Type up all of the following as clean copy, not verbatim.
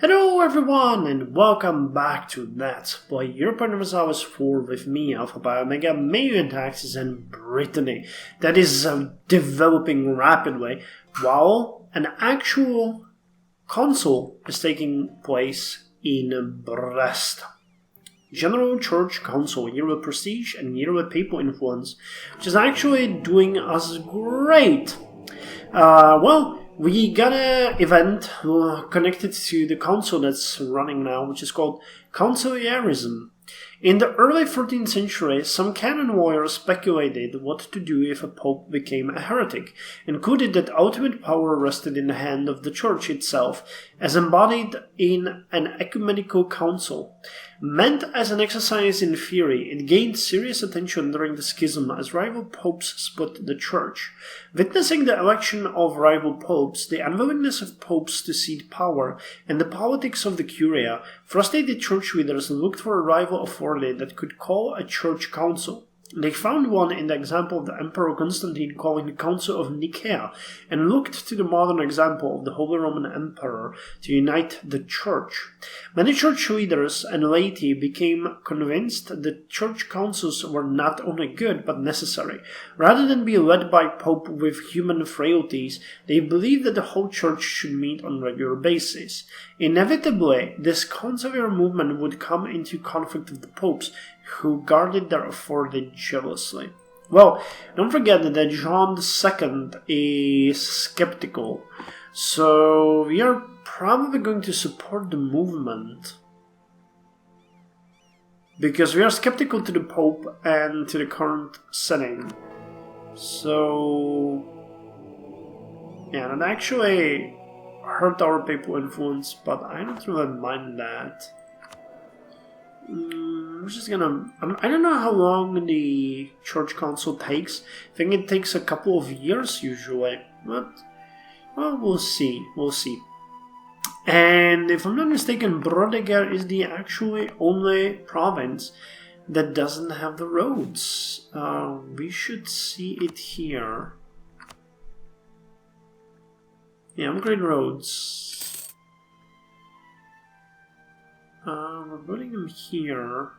Hello everyone and welcome back to Let's Play Europa Universalis IV with me, Alfapiomega, Meiou and Taxes, and Brittany. That is developing rapidly, while an actual council is taking place in Brest. General Church Council, year with prestige and year with papal influence, which is actually doing us great. We got an event connected to the council that's running now, which is called Conciliarism. In the early 13th century, some canon lawyers speculated what to do if a pope became a heretic, and concluded that ultimate power rested in the hand of the church itself, as embodied in an ecumenical council. Meant as an exercise in theory, it gained serious attention during the schism as rival popes split the church. Witnessing the election of rival popes, the unwillingness of popes to cede power, and the politics of the curia, frustrated church leaders looked for a rival authority that could call a church council. They found one in the example of the Emperor Constantine calling the Council of Nicaea, and looked to the modern example of the Holy Roman Emperor to unite the Church. Many church leaders and laity became convinced that church councils were not only good but necessary. Rather than be led by Pope with human frailties, they believed that the whole church should meet on a regular basis. Inevitably, this conciliar movement would come into conflict with the popes, who guarded their authority jealously. Well, don't forget that John II is skeptical, so we are probably going to support the movement, because we are skeptical to the Pope and to the current setting. So, yeah, that actually hurt our papal influence, but I don't really mind that. I'm just gonna... I don't know how long the church council takes. I think it takes a couple of years usually, but well, we'll see. And if I'm not mistaken, Brodegar is the actually only province that doesn't have the roads. We should see it here. Yeah, upgrade roads. We're building them here.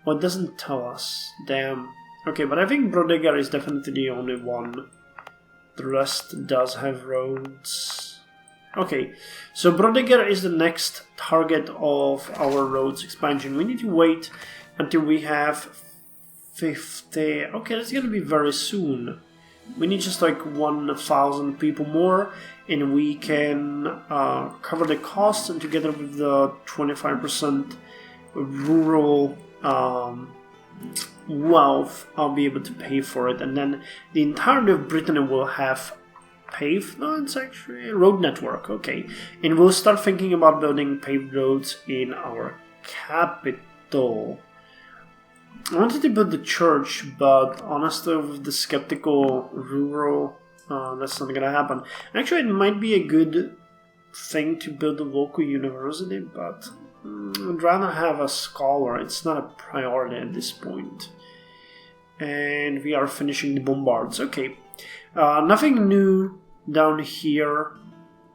Well, it doesn't tell us. Damn. Okay, but I think Brodegar is definitely the only one. The rest does have roads. Okay, so Brodegar is the next target of our roads expansion. We need to wait until we have 50. Okay, that's gonna be very soon. We need just like 1,000 people more, and we can cover the costs, and together with the 25% rural wealth, I'll be able to pay for it, and then the entirety of Brittany will have paved, no, it's actually a road network, okay, and we'll start thinking about building paved roads in our capital. I wanted to build the church, but honestly, with the skeptical rural, that's not gonna happen. Actually, it might be a good thing to build a local university, but I'd rather have a scholar. It's not a priority at this point. And we are finishing the bombards. Okay, nothing new down here.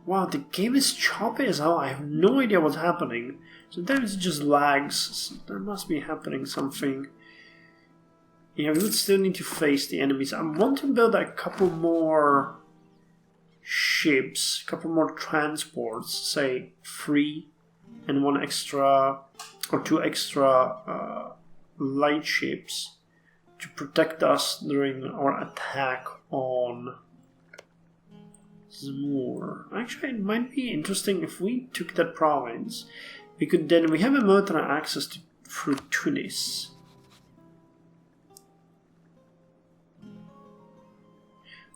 Wow, the game is choppy as hell. I have no idea what's happening. Sometimes it just lags. So there must be happening something. Yeah, we would still need to face the enemies. I want to build a couple more ships, a couple more transports, say 3 and 1 extra or 2 extra light ships to protect us during our attack on Zmur. Actually, it might be interesting if we took that province. We have a military access through Tunis.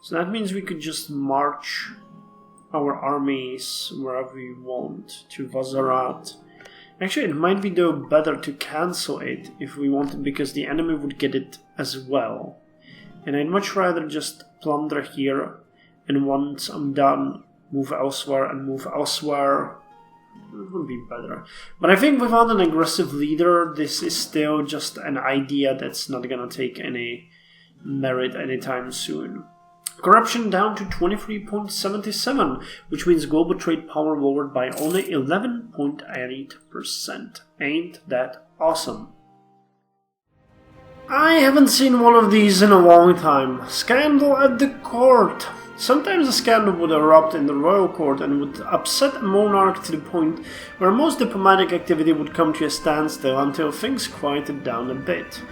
So that means we could just march our armies wherever we want to Vazarat. Actually, it might be though better to cancel it if we wanted, because the enemy would get it as well. And I'd much rather just plunder here, and once I'm done, move elsewhere and move elsewhere. It would be better. But I think without an aggressive leader, this is still just an idea that's not gonna take any merit anytime soon. Corruption down to 23.77, which means global trade power lowered by only 11.8%. Ain't that awesome? I haven't seen one of these in a long time. Scandal at the court. Sometimes a scandal would erupt in the royal court and would upset a monarch to the point where most diplomatic activity would come to a standstill until things quieted down a bit.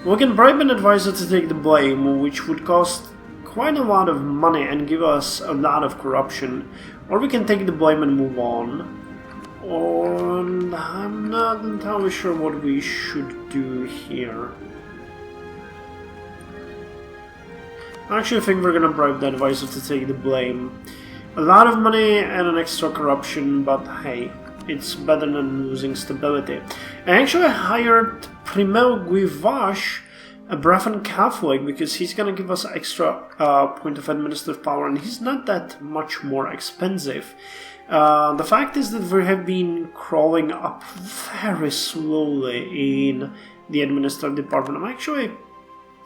We can bribe an advisor to take the blame, which would cost quite a lot of money and give us a lot of corruption, or we can take the blame and move on. And I'm not entirely sure what we should do here. I actually think we're gonna bribe the advisor to take the blame. A lot of money and an extra corruption, but hey, it's better than losing stability. I actually hired Primel Guivache, a Breton Catholic, because he's gonna give us extra point of administrative power, and he's not that much more expensive. The fact is that we have been crawling up very slowly in the administrative department. I'm actually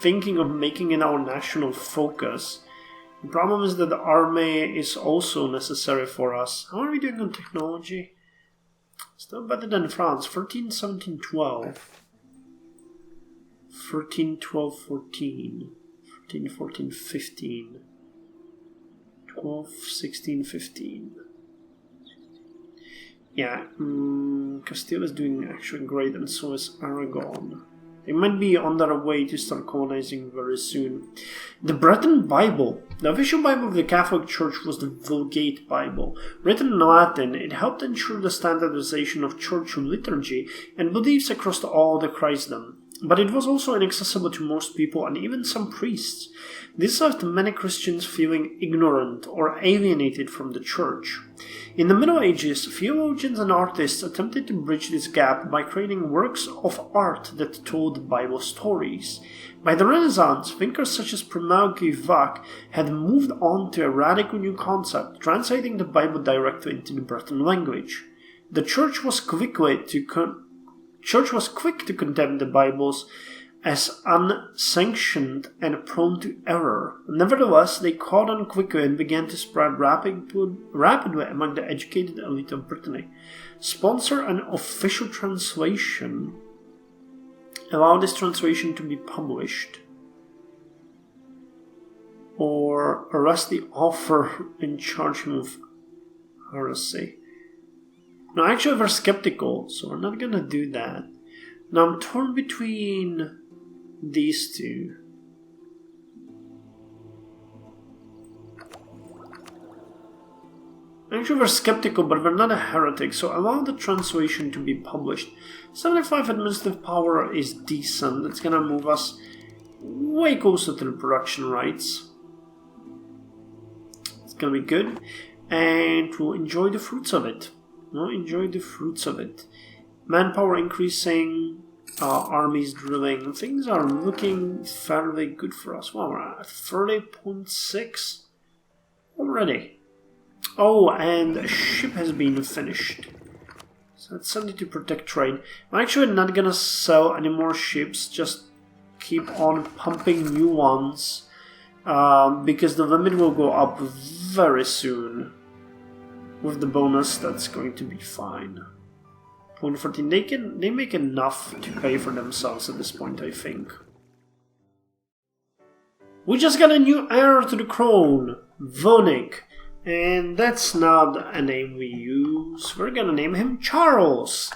thinking of making it our national focus. The problem is that the army is also necessary for us. How are we doing on technology? Still better than France. 13, 17, 12. 13, 12, 14. 13, 14, 15. 12, 16, 15. Yeah, Castile is doing actually great, and so is Aragon. They might be on their way to start colonizing very soon. The Breton Bible. The official Bible of the Catholic Church was the Vulgate Bible. Written in Latin, it helped ensure the standardization of church liturgy and beliefs across all the Christendom. But it was also inaccessible to most people and even some priests. This left many Christians feeling ignorant or alienated from the church. In the Middle Ages, theologians and artists attempted to bridge this gap by creating works of art that told Bible stories. By the Renaissance, thinkers such as Primel Guivache had moved on to a radical new concept, translating the Bible directly into the Breton language. The church was quick to condemn the Bibles as unsanctioned and prone to error. Nevertheless, they caught on quickly and began to spread rapidly among the educated elite of Brittany. Sponsor an official translation. Allow this translation to be published. Or arrest the author and charge him with heresy. Now, actually, we're skeptical, so we're not gonna do that. Now, I'm torn between these two. Actually, we're skeptical, but we're not a heretic, so allow the translation to be published. 75 administrative power is decent. It's gonna move us way closer to the production rights. It's gonna be good, and we'll enjoy the fruits of it. Manpower increasing, armies drilling. Things are looking fairly good for us. Well, we're at 30.6 already. Oh, and a ship has been finished. So that's something to protect trade. I'm actually not gonna sell any more ships, just keep on pumping new ones, because the limit will go up very soon. With the bonus, that's going to be fine. 0.14, they make enough to pay for themselves at this point, I think. We just got a new heir to the crown, Vonik. And that's not a name we use. We're gonna name him Charles.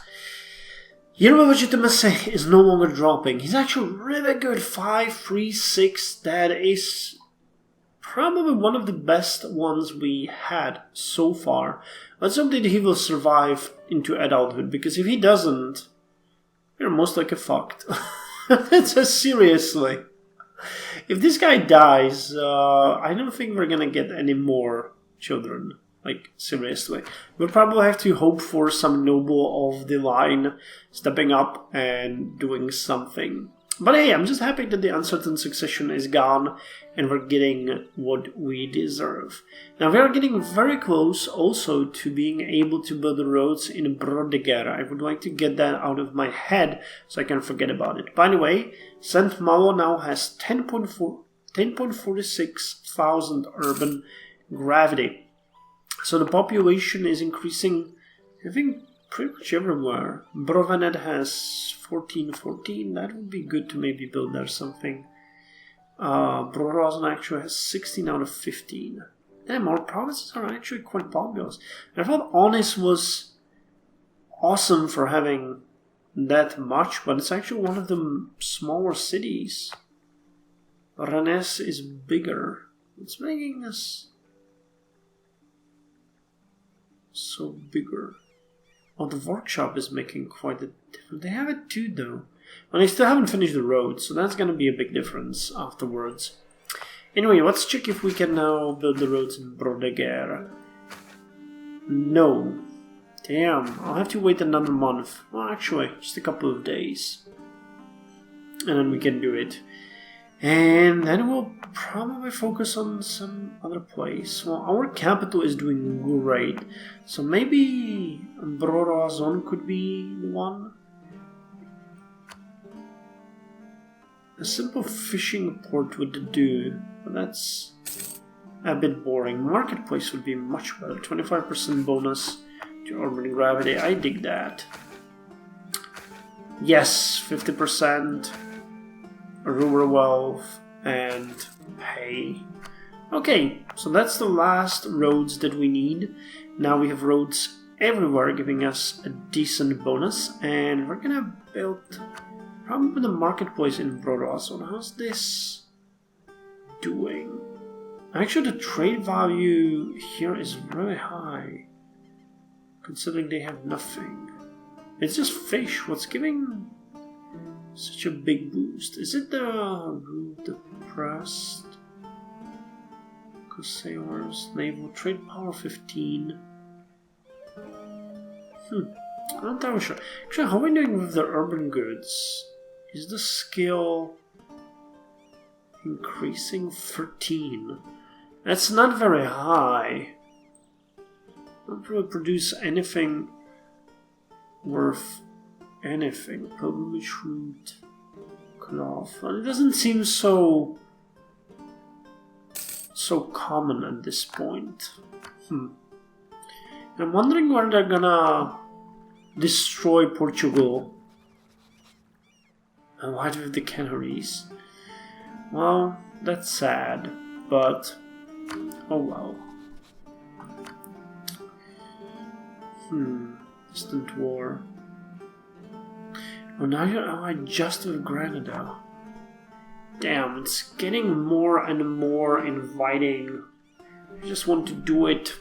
Year of legitimacy is no longer dropping. He's actually really good. 536. That is probably one of the best ones we had so far. Let's hope that he will survive into adulthood, because if he doesn't, we're most likely fucked. Seriously. If this guy dies, I don't think we're gonna get any more children. Like, seriously. We'll probably have to hope for some noble of the line stepping up and doing something. But hey, I'm just happy that the uncertain succession is gone and we're getting what we deserve. Now, we are getting very close also to being able to build roads in Brodeger. I would like to get that out of my head so I can forget about it. By the way, Saint Malo now has 10.46 6,000 urban gravity. So the population is increasing, I think, pretty much everywhere. Brovanet has 14. That would be good to maybe build there something. Brorozen actually has 16 out of 15. Damn, our provinces are actually quite populous. I thought Onis was awesome for having that much, but it's actually one of the smaller cities. Rennes is bigger. It's making us so bigger. Oh, the workshop is making quite a difference. They have it too, though. And they still haven't finished the road, so that's going to be a big difference afterwards. Anyway, let's check if we can now build the roads in Brodeguer. No. Damn, I'll have to wait another month. Well, actually, just a couple of days. And then we can do it. And then we'll probably focus on some other place. Well, our capital is doing great. So maybe Broroazon could be the one. A simple fishing port would do, but that's a bit boring. Marketplace would be much better. 25% bonus to urban gravity. I dig that. Yes, 50%. Rural wealth and pay. Okay, so that's the last roads that we need. Now we have roads everywhere giving us a decent bonus, and we're gonna build probably the marketplace in Broroazon. How's this doing? Actually, the trade value here is really high, considering they have nothing. It's just fish. What's giving such a big boost? Is it the rule depressed? Sailors, naval, trade power 15. I'm not entirely sure. Actually, how are we doing with the urban goods? Is the skill increasing 13? That's not very high. Not really produce anything worth anything. Pilgrimage route, cloth. Well, it doesn't seem so common at this point. I'm wondering where they're gonna destroy Portugal. And why do the Canaries? Well, that's sad, but oh well. Distant war. Oh, now you're allied just with Granada. Damn, it's getting more and more inviting. I just want to do it.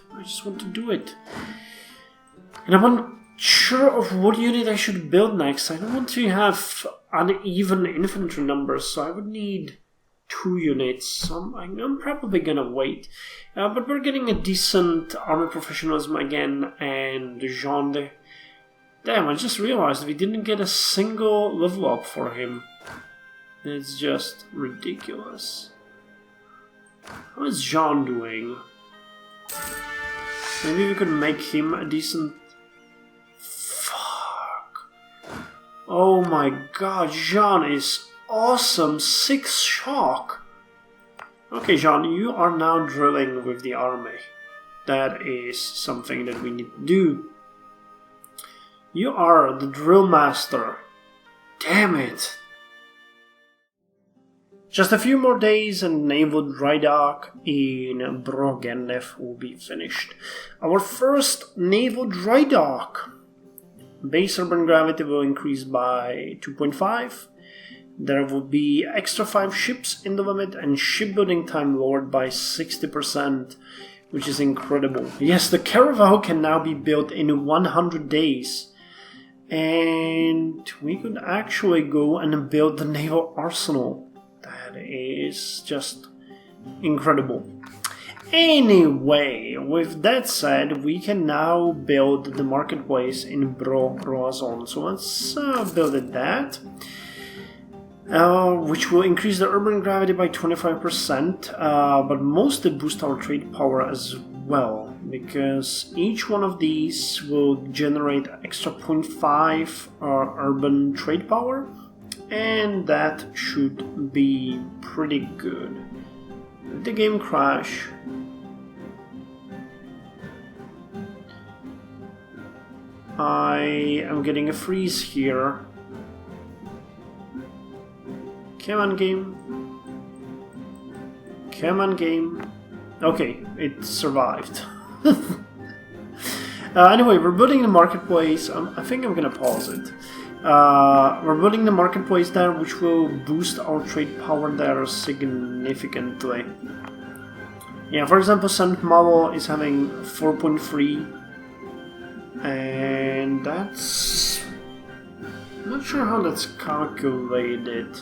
And I'm unsure of what unit I should build next. I don't want to have uneven infantry numbers, so I would need 2 units. I'm probably gonna wait. But we're getting a decent army professionalism again, and Jean de... Damn, I just realized we didn't get a single level up for him. It's just ridiculous. How is Jean doing? Maybe we could make him a decent... Fuck. Oh my god, Jean is awesome. 6 shock. Okay, Jean, you are now drilling with the army. That is something that we need to do. You are the drill master. Damn it. Just a few more days and naval dry dock in Brogendev will be finished. Our first naval dry dock. Base urban gravity will increase by 2.5. There will be extra 5 ships in the limit and shipbuilding time lowered by 60%, which is incredible. Yes, the caravel can now be built in 100 days. And we could actually go and build the naval arsenal. That is just incredible. Anyway, with that said, we can now build the marketplace in Broroazon. So let's build it that. Which will increase the urban gravity by 25%, but mostly boost our trade power as well, because each one of these will generate extra 0.5 urban trade power, and that should be pretty good. Did the game crash? I am getting a freeze here. Come on, game. Come on, game. Okay, it survived. Anyway, we're building the marketplace. I think I'm gonna pause it. We're building the marketplace there, which will boost our trade power there significantly. Yeah, for example, St. Meiou is having 4.3, and that's... I'm not sure how that's calculated.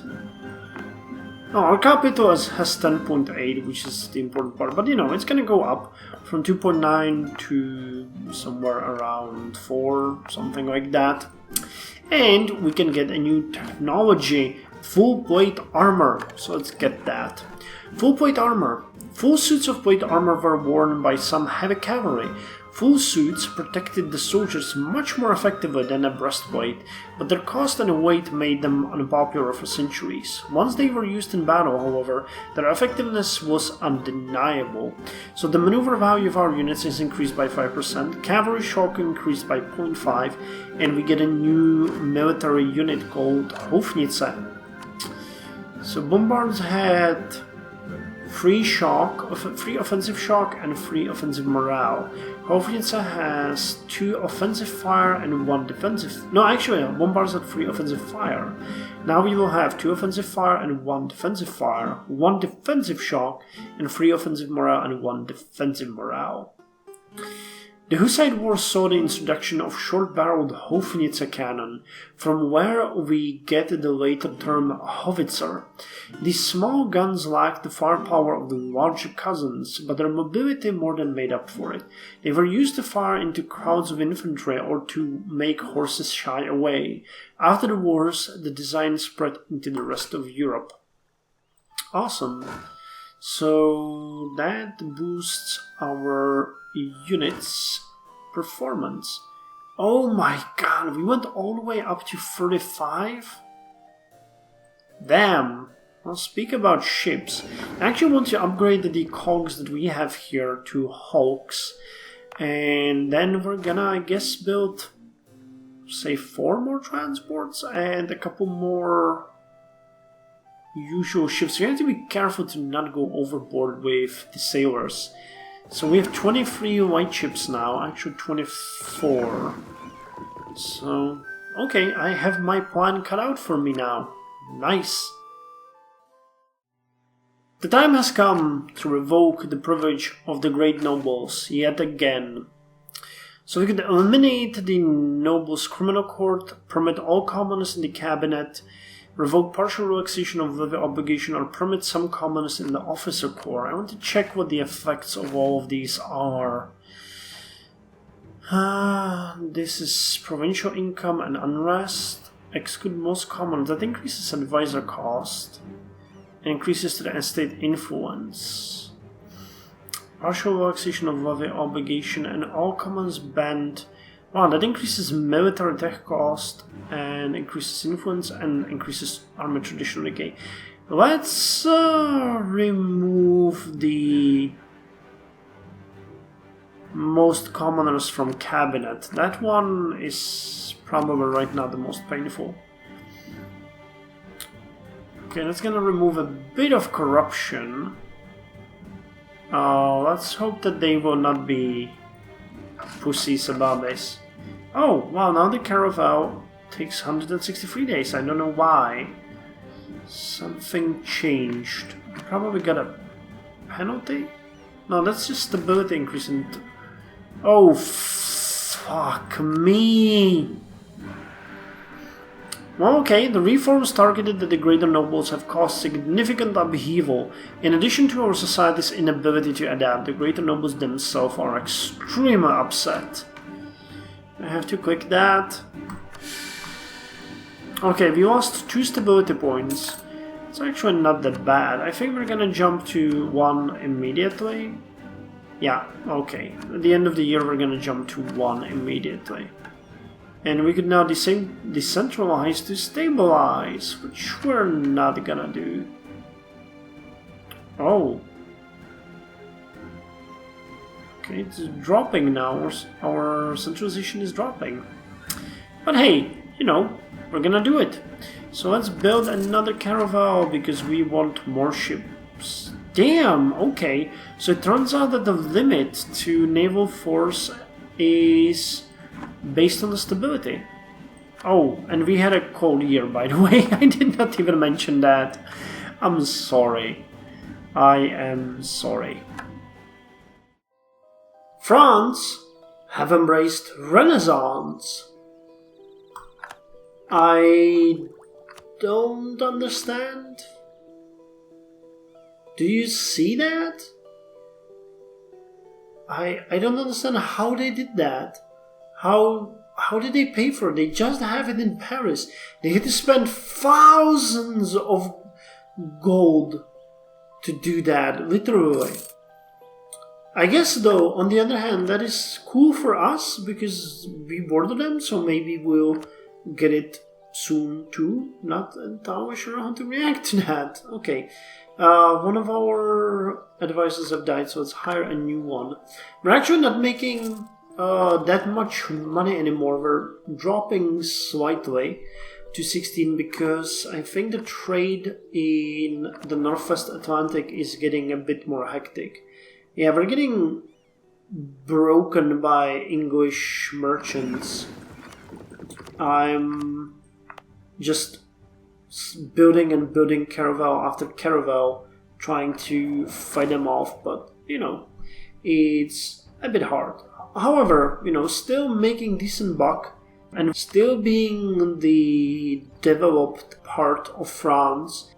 No, our capital has 10.8, which is the important part, but you know, it's gonna go up from 2.9 to somewhere around 4, something like that. And we can get a new technology, full plate armor. So let's get that. Full plate armor. Full suits of plate armor were worn by some heavy cavalry. Full suits protected the soldiers much more effectively than a breastplate, but their cost and weight made them unpopular for centuries. Once they were used in battle, however, their effectiveness was undeniable. So the maneuver value of our units is increased by 5%, cavalry shock increased by 0.5, and we get a new military unit called Hofnitze. So bombards had 3 shock, 3 offensive shock and 3 offensive morale. Hofnitze has 2 offensive fire and 1 defensive... No, actually, bombards had 3 offensive fire. Now we will have 2 offensive fire and 1 defensive fire, 1 defensive shock and 3 offensive morale and 1 defensive morale. The Hussite War saw the introduction of short-barreled Hofnitze cannon, from where we get the later term howitzer. These small guns lacked the firepower of the larger cousins, but their mobility more than made up for it. They were used to fire into crowds of infantry or to make horses shy away. After the wars, the design spread into the rest of Europe. Awesome. So that boosts our units' performance. Oh my god, we went all the way up to 35? Damn. Well, speak about ships. I actually want to upgrade the cogs that we have here to hulks. And then we're gonna, I guess, build, say, 4 more transports and a couple more usual ships. You have to be careful to not go overboard with the sailors. So we have 23 white ships now, actually 24. So, okay, I have my plan cut out for me now. Nice. The time has come to revoke the privilege of the great nobles yet again. So we could eliminate the nobles' criminal court, permit all commoners in the cabinet, revoke partial relaxation of levy obligation, or permit some commoners in the officer corps. I want to check what the effects of all of these are. This is provincial income and unrest. Exclude most commoners. That increases advisor cost. And increases to the estate influence. Partial relaxation of levy obligation and all commoners banned. Wow, that increases military tech cost and increases influence and increases army traditional decay. Let's remove the most commoners from cabinet. That one is probably right now the most painful. Okay, that's gonna remove a bit of corruption. Let's hope that they will not be pussies about this. Oh, wow, now the caravel takes 163 days. I don't know why. Something changed. I probably got a penalty? No, that's just stability increase in... Oh, fuck me! Well, okay, the reforms targeted at the greater nobles have caused significant upheaval. In addition to our society's inability to adapt, the greater nobles themselves are extremely upset. I have to click that. Okay, we lost 2 stability points. It's actually not that bad. I think we're gonna jump to 1 immediately. Yeah, okay. At the end of the year we're gonna jump to 1 immediately. And we could now decentralize to stabilize, which we're not gonna do. Oh, It's dropping now. Our centralization is dropping. But hey, you know, we're gonna do it. So let's build another caravel because we want more ships. Damn, okay. So it turns out that the limit to naval force is based on the stability. Oh, and we had a cold year, by the way. I did not even mention that. I'm sorry. I am sorry. France have embraced Renaissance. I don't understand. Do you see that? I don't understand how they did that. How did they pay for it? They just have it in Paris. They had to spend thousands of gold to do that, literally. I guess, though, on the other hand, that is cool for us because we border them, so maybe we'll get it soon too. Not entirely sure how to react to that. Okay. One of our advisors have died, so let's hire a new one. We're actually not making that much money anymore. We're dropping slightly to 16 because I think the trade in the Northwest Atlantic is getting a bit more hectic. Yeah, we're getting broken by English merchants. I'm just building and building caravel after caravel, trying to fight them off, but, you know, it's a bit hard. However, you know, still making decent buck and still being the developed part of France